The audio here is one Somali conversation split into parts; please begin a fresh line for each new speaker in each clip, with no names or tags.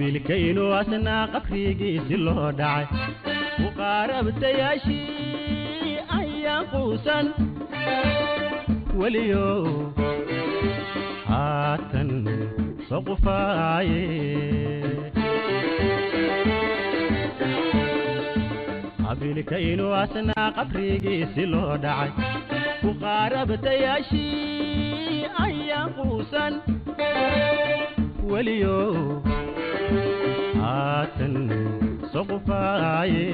qabiilkaynu asna qabrigiisi loo dhacay u qaarabtayaashii ayaan quusan weliyo haatan soqufaaye qabiilkaynu asna qabrigiisi loo dhacay u qaarabtayaashii ayaan quusan weliyo haatan soqufaaye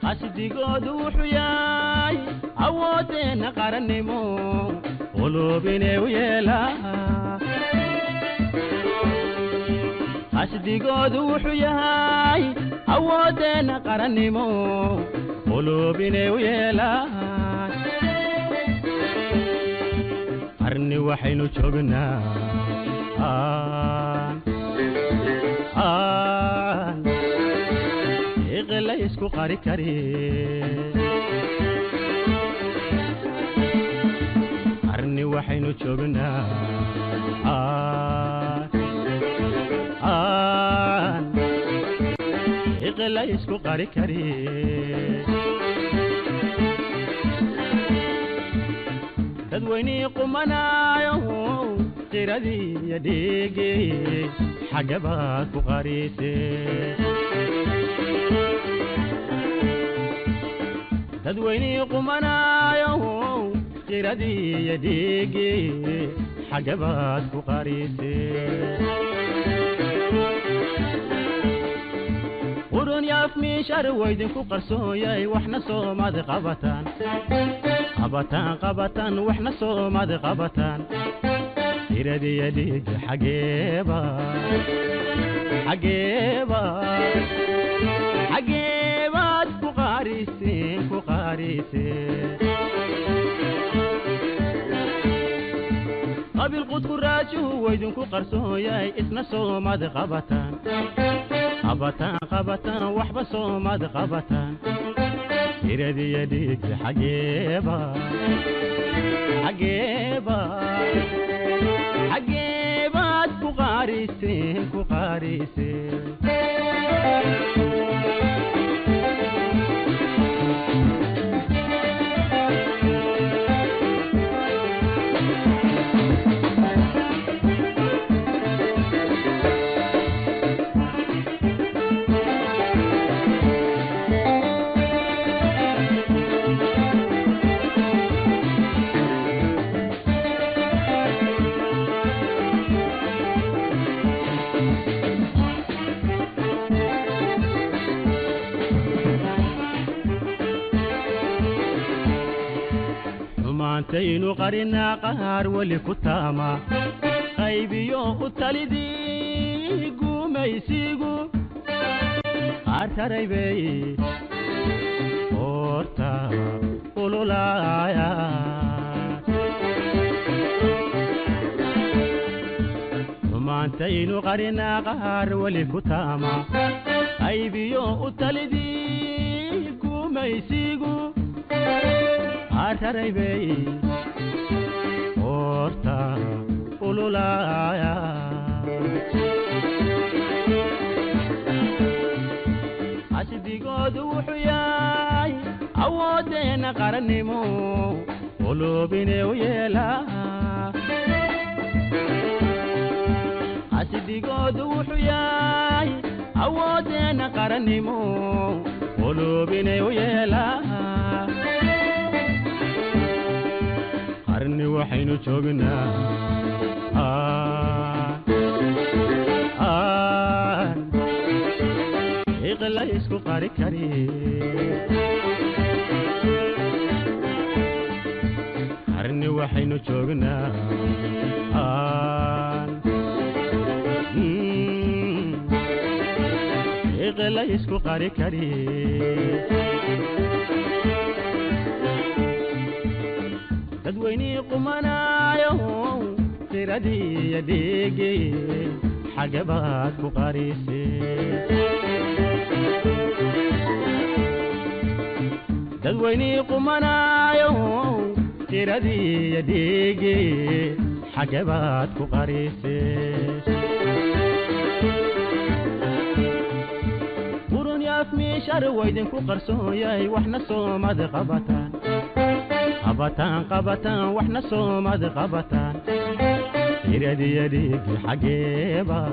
qasdigoodu wuxuu yahay awoodeena qarannimo quluubinee u yeelaa qasdigoodu wuxuu yahay awoodeena qarannimo quluubinee u yeelaa qarni waxaynu joognaa iqla isku qari kari qarni waxaynu joognaa iqla isku qari kari dadweynii qumanaayo qiradii iyo dhiigii xaggabaad ku qariisee dadweynii qumanaayo qiradii iyo dhiigii xaggabaad ku qariisee qurun yaaf miishar waydinku qarsooyay waxna soomaad qabataan waxna soomaad qabataan qiradii iyo dhiigii xaggeebaad ku qaariiseen qabiil qudku raajuhu waydinku qarsooyay isna soomaad qabataan waxba soomaad qabataan qiradii iyo dhiigii xaggeebaad ku qaariiseen maantaynu qarinaa qaar weli ku taama qaybiyo u talidii gumaysigu qaar taraybay horta ululaaya maantaynu qarinaa qaar weli ku taama qaybiyo u talidii gumaysigu taraybay horta ululaaya qasdigoodu wuxuu yahay awoodeena qarannimo quluubinee u yeelaa qasdigoodu wuxuu yahay awoodeena qarannimo quluubinee u yeelaa qarni waxaynu joognaa iqla isku qari kari qarni waxaynu joognaa iqla isku qari kari dadweynii qumanaayo qiradii iyo dhiigii xaggabaad ku qariisee dadweynii qumanaayo qiradii iyo dhiigii حجبات كقريسي قرون يافمي شرويدن كقرسويا وحنا صومد قبطان قبطان وحنا صومد قبطان يدي يديك حجبات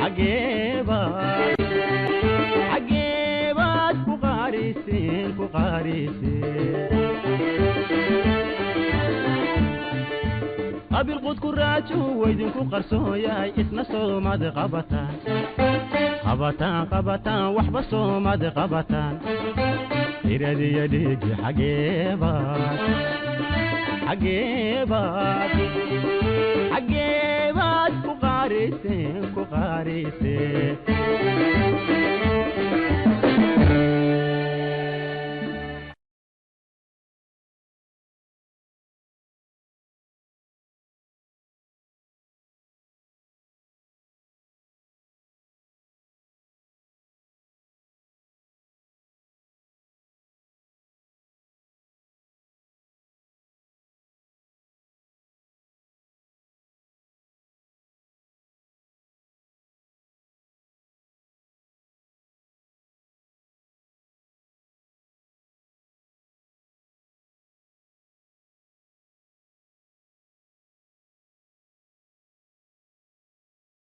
حجبات كقريسي قبل قد كراجو ويدن كقرسويا اسنا صومد قبطان وحبا صومد قبطان يدي يديك حجبات كقريسي